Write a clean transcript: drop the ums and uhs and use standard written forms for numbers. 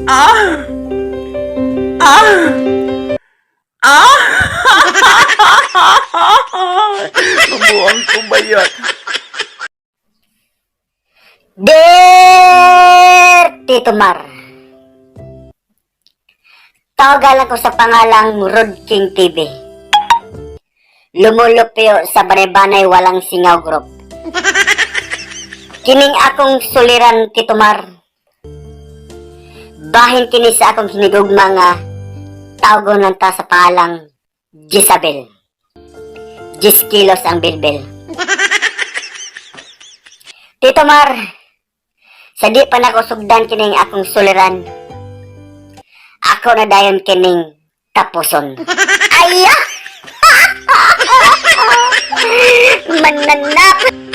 Ah! Ah! Ah! Mabuang ko bayat. Dear Tito Mar, tawagan ko sa pangalang Rod King TV. Lumulupyo sa banay-banay walang singaw group. Kining akong suliran, Tito Mar. Bahin kini sa akong hinigugma nga tawagon lang ta sa pangalang Jezabel. 10 kilos ang bilbil. Tito Mar, sa di pa nakusugdan kining akong suliran, ako na dayon kining tapuson. Aya! Mananap!